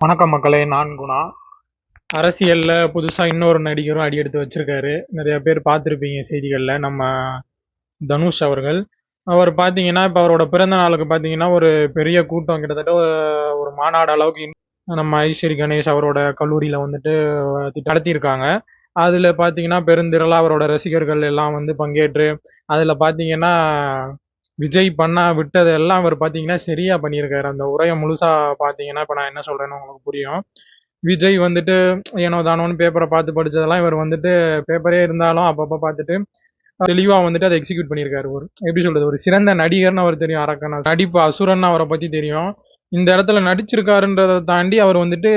வணக்கம் மக்களே, நான் குணா. அரசியல்ல புதுசா இன்னொரு நடிகரும் அடி எடுத்து வச்சிருக்காரு. நிறைய பேர் பார்த்துருப்பீங்க செய்திகள்ல. நம்ம தனுஷ் அவர்கள். அவர் பார்த்தீங்கன்னா, இப்ப அவரோட பிறந்த நாளுக்கு பார்த்தீங்கன்னா, ஒரு பெரிய கூட்டம் கிட்டத்தட்ட ஒரு மாநாடு அளவுக்கு நம்ம ஐஸ்வரி கணேஷ் அவரோட கல்லூரியில வந்துட்டு நடத்தியிருக்காங்க. அதுல பார்த்தீங்கன்னா, பெருந்திரளா அவரோட ரசிகர்கள் எல்லாம் வந்து பங்கேற்று, அதுல பார்த்தீங்கன்னா, விஜய் விட்டது எல்லாம் அவர் பார்த்தீங்கன்னா சரியா பண்ணியிருக்காரு. அந்த உரைய முழுசா பார்த்தீங்கன்னா, இப்ப நான் என்ன சொல்றேன்னு உங்களுக்கு புரியும். விஜய் வந்துட்டு ஏனோ தானோன்னு பேப்பரை பார்த்து படிச்சதெல்லாம் இவர் வந்துட்டு பேப்பரே இருந்தாலும் அப்பப்போ பார்த்துட்டு தெளிவா வந்துட்டு அதை எக்ஸிக்யூட் பண்ணியிருக்காரு. ஒரு எப்படி சொல்றது, ஒரு சிறந்த நடிகர்னு அவர் தெரியும். அரக்கனா நடிப்பு அசுரன் அவரை பத்தி தெரியும். இந்த இடத்துல நடிச்சிருக்காருன்றதை தாண்டி அவர் வந்துட்டு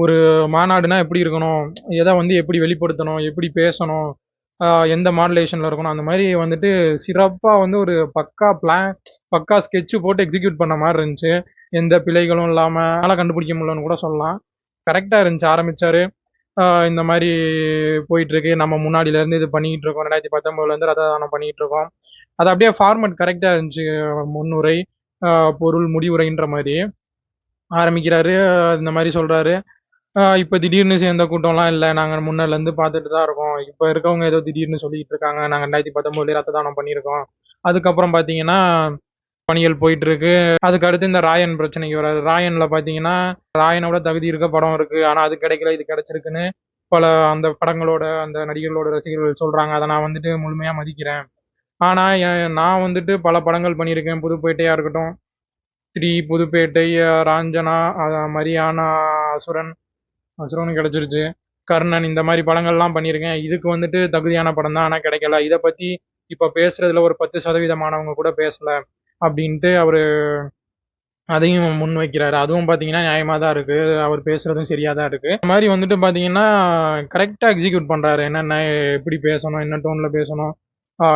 ஒரு மாநாடுனா எப்படி இருக்கணும், எதை வந்து எப்படி வெளிப்படுத்தணும், எப்படி பேசணும், எந்த மாடுலேஷன்ல இருக்கணும், அந்த மாதிரி வந்துட்டு சிறப்பா வந்து ஒரு பக்கா ஸ்கெட்ச் போட்டு எக்ஸிக்யூட் பண்ண மாதிரி இருந்துச்சு. எந்த பிழைகளும் இல்லாம கண்டுபிடிக்க முடியலன்னு கூட சொல்லலாம். கரெக்டா இருந்துச்சு. ஆரம்பிச்சாரு, இந்த மாதிரி போயிட்டு இருக்கு, நம்ம முன்னாடில இருந்து இது பண்ணிட்டு இருக்கோம், 2019 இருந்து ரத்த தானம் பண்ணிட்டு இருக்கோம். அது அப்படியே ஃபார்மட் கரெக்டா இருந்துச்சு. முன்னுரை, பொருள், முடிவுரைன்ற மாதிரி ஆரம்பிக்கிறாரு. இந்த மாதிரி சொல்றாரு, இப்ப திடீர்னு சேர்ந்த கூட்டம்லாம் இல்லை, நாங்க முன்னல இருந்து பார்த்துட்டு தான் இருக்கோம். இப்ப இருக்கவங்க ஏதோ திடீர்னு சொல்லிட்டு இருக்காங்க, நாங்க 2019 ரத்த தானம் பண்ணியிருக்கோம். அதுக்கப்புறம் பாத்தீங்கன்னா பணிகள் போயிட்டு இருக்கு. அதுக்கு அடுத்து இந்த ராயன் பிரச்சனைக்கு வராது. ராயன்ல பாத்தீங்கன்னா, ராயனோட தகுதி இருக்க படம் இருக்கு, ஆனா அது கிடைக்கல, இது கிடைச்சிருக்குன்னு பல அந்த படங்களோட அந்த நடிகர்களோட ரசிகர்கள் சொல்றாங்க. அதை நான் வந்துட்டு முழுமையா மதிக்கிறேன். ஆனா நான் வந்துட்டு பல படங்கள் பண்ணியிருக்கேன். புதுப்பேட்டையா இருக்கட்டும், ஸ்ரீ, புதுப்பேட்டை, ராஞ்சனா, மரியானா, அசுரன், அசுரன் கிடைச்சிருச்சு, கர்ணன், இந்த மாதிரி படங்கள்லாம் பண்ணியிருக்கேன். இதுக்கு வந்துட்டு தகுதியான படம் தான், ஆனா கிடைக்கல. இதை பத்தி இப்ப பேசுறதுல ஒரு 10% கூட பேசல அப்படின்ட்டு அவரு அதையும் முன் வைக்கிறாரு. அதுவும் பாத்தீங்கன்னா நியாயமா தான் இருக்கு. அவர் பேசுறதும் சரியா தான் இருக்கு. இந்த மாதிரி வந்துட்டு பாத்தீங்கன்னா கரெக்டா எக்ஸிக்யூட் பண்றாரு. என்னென்ன எப்படி பேசணும், என்ன டோன்ல பேசணும்,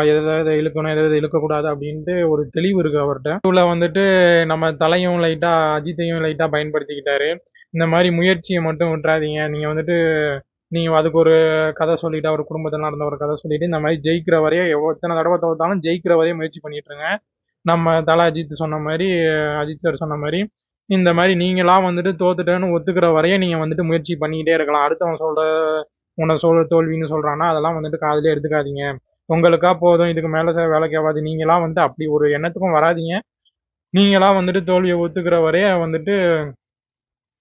எதை எதை இழுக்கணும், எதை எதை இழுக்கக்கூடாது அப்படின்ட்டு ஒரு தெளிவு இருக்கு அவர்கிட்ட. இதுல வந்துட்டு நம்ம தலையும் லைட்டா அஜித்தையும் லைட்டா பயன்படுத்திக்கிட்டாரு. இந்த மாதிரி முயற்சியை மட்டும் விட்டுறாதீங்க. நீங்க வந்துட்டு நீங்க அதுக்கு ஒரு கதை சொல்லிட்டு, அவர் குடும்பத்தில் நடந்த ஒரு கதை சொல்லிட்டு, இந்த மாதிரி ஜெயிக்கிற வரைய எத்தனை தடவை தோத்தாலும் ஜெயிக்கிற வரைய முயற்சி பண்ணிட்டு இருங்க. நம்ம தல அஜித் சொன்ன மாதிரி, அஜித் சார் சொன்ன மாதிரி, இந்த மாதிரி நீங்களா வந்துட்டு தோத்துட்டேன்னு ஒத்துக்கிற வரைய நீங்க வந்துட்டு முயற்சி பண்ணிக்கிட்டே இருக்கலாம். அடுத்தவன் உன்னை தோல்வின்னு சொல்றான்னா அதெல்லாம் வந்துட்டு காதுலயே எடுத்துக்காதீங்க. உங்களுக்கா போதும், இதுக்கு மேல வேலைக்கு ஆகாது, நீங்களா வந்துட்டு அப்படி ஒரு எண்ணத்துக்கும் வராதீங்க. நீங்களா வந்துட்டு தோல்வியை ஒத்துக்கிற வரைய வந்துட்டு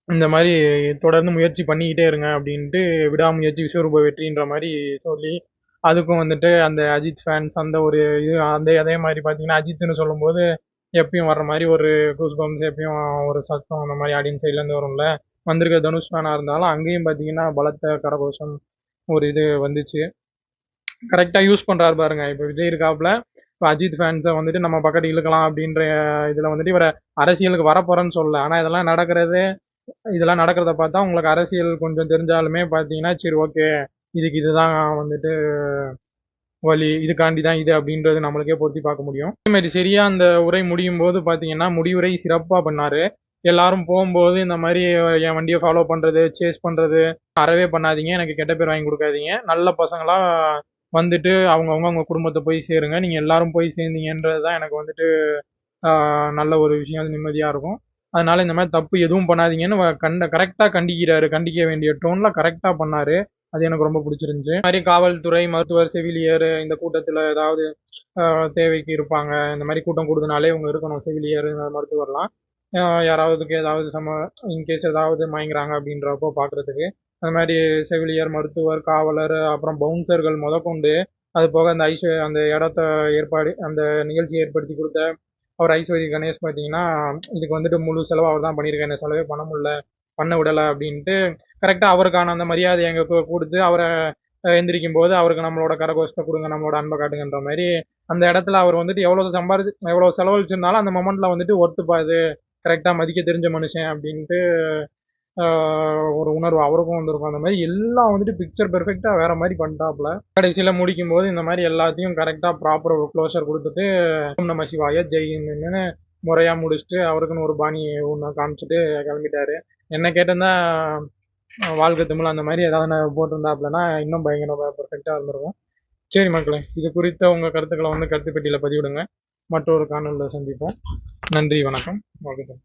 இந்த மாதிரி தொடர்ந்து முயற்சி பண்ணிக்கிட்டே இருங்க அப்படின்ட்டு, விடாமுயற்சி விஸ்வரூப வெற்றின்ற மாதிரி சொல்லி, அதுக்கும் வந்துட்டு அந்த அஜித் ஃபேன்ஸ் அந்த ஒரு இது அதே மாதிரி பார்த்தீங்கன்னா, அஜித்னு சொல்லும்போது எப்பயும் வர்ற மாதிரி ஒரு கூஸ் பம்ப்ஸ், எப்பயும் ஒரு சத்தம் அந்த மாதிரி ஆடியன்ஸ் சைட்லேருந்து வரும்ல. வந்திருக்க தனுஷ் ஃபேனாக இருந்தாலும் அங்கேயும் பார்த்தீங்கன்னா பலத்த கரகோஷம் ஒரு இது வந்துச்சு. கரெக்டாக யூஸ் பண்ணுறாரு பாருங்க. இப்போ விஜய் இருக்காப்புல, இப்போ அஜித் ஃபேன்ஸை வந்துட்டு நம்ம பக்கத்து இழுக்கலாம் அப்படின்ற இதில் வந்துட்டு இவரை அரசியலுக்கு வரப்போறேன்னு சொல்லல. ஆனால் இதெல்லாம் நடக்கிறத பார்த்தா உங்களுக்கு அரசியல் கொஞ்சம் தெரிஞ்சாலுமே பார்த்தீங்கன்னா, சரி ஓகே, இதுதான் வந்துட்டு வழி, இதுக்காண்டி தான் இது அப்படின்றது நம்மளுக்கே பொருத்தி பார்க்க முடியும். அதே மாதிரி சரியா அந்த உரை முடியும் போது பார்த்தீங்கன்னா, முடிவுரை சிறப்பாக பண்ணாரு. எல்லாரும் போகும்போது இந்த மாதிரி என் வண்டியை ஃபாலோ பண்ணுறது, சேஸ் பண்ணுறது அறவே பண்ணாதீங்க, எனக்கு கெட்ட பேர் வாங்கி கொடுக்காதீங்க. நல்ல பசங்களா வந்துட்டு அவங்க குடும்பத்தை போய் சேருங்க. நீங்கள் எல்லாரும் போய் சேர்ந்தீங்கன்றது தான் எனக்கு வந்துட்டு நல்ல ஒரு விஷயம், நிம்மதியாக இருக்கும். அதனால இந்த மாதிரி தப்பு எதுவும் பண்ணாதீங்கன்னு கரெக்டாக கண்டிக்கிறாரு. கண்டிக்க வேண்டிய டோன்ல கரெக்டாக பண்ணாரு. அது எனக்கு ரொம்ப பிடிச்சிருந்துச்சு. இந்த மாதிரி காவல்துறை, மருத்துவர், செவிலியர் இந்த கூட்டத்தில் ஏதாவது தேவைக்கு இருப்பாங்க. இந்த மாதிரி கூட்டம் கூடுதுனாலே இவங்க இருக்கணும், செவிலியர், மருத்துவர்லாம். யாராவதுக்கு ஏதாவது இன்கேஸ் ஏதாவது மயங்குறாங்க அப்படின்றப்போ பார்க்குறதுக்கு அந்த மாதிரி செவிலியர், மருத்துவர், காவலர், அப்புறம் பவுன்சர்கள் முதற்கொண்டு, அது போக அந்த இடத்த அந்த நிகழ்ச்சியை ஏற்படுத்தி கொடுத்த அவர் ஐஸ்வரி கணேஷ் பார்த்தீங்கன்னா, இதுக்கு வந்துட்டு முழு செலவு அவர் தான் பண்ணியிருக்காரு, என்ன செலவே பண்ண விடலை அப்படின்ட்டு கரெக்டாக அவருக்கான அந்த மரியாதை எங்க கொடுத்து, அவரை எந்திரிக்கும் போது அவருக்கு நம்மளோட கரகோஷத்தை கொடுங்க, நம்மளோட அன்பை காட்டுங்கன்ற மாதிரி அந்த இடத்துல அவர் வந்துட்டு எவ்வளோ செலவழிச்சிருந்தாலும் அந்த மொமெண்ட்ல வந்துட்டு ஒர்த்துப்பா, இது கரெக்டாக மதிக்க தெரிஞ்ச மனுஷன் அப்படின்ட்டு ஒரு உணர்வு அவருக்கும் வந்திருக்கும். அந்த மாதிரி எல்லாம் வந்துட்டு பிக்சர் பெர்ஃபெக்டா வேற மாதிரி பண்ணிட்டாப்ல. கடைசியில முடிக்கும் போது இந்த மாதிரி எல்லாத்தையும் கரெக்டா ப்ராப்பர் ஒரு க்ளோஷர் கொடுத்துட்டு, ஓம் நம சிவாய ஜெயின்னு முறையா முடிச்சுட்டு அவருக்குன்னு ஒரு பாணி ஒன்று காமிச்சிட்டு கிளம்பிட்டாரு. என்ன கேட்டிருந்தா வாழ்க்கை தமிழ் அந்த மாதிரி ஏதாவது போட்டிருந்தாப்லன்னா இன்னும் பயங்கர பெர்ஃபெக்டா இருந்திருக்கும். சரி மக்களே, இது குறித்த உங்க கருத்துக்களை வந்து கருத்து பெட்டியில பதிவிடுங்க. மற்றொரு காணொலியில் சந்திப்போம். நன்றி, வணக்கம், வாழ்க்கை தமிழ்.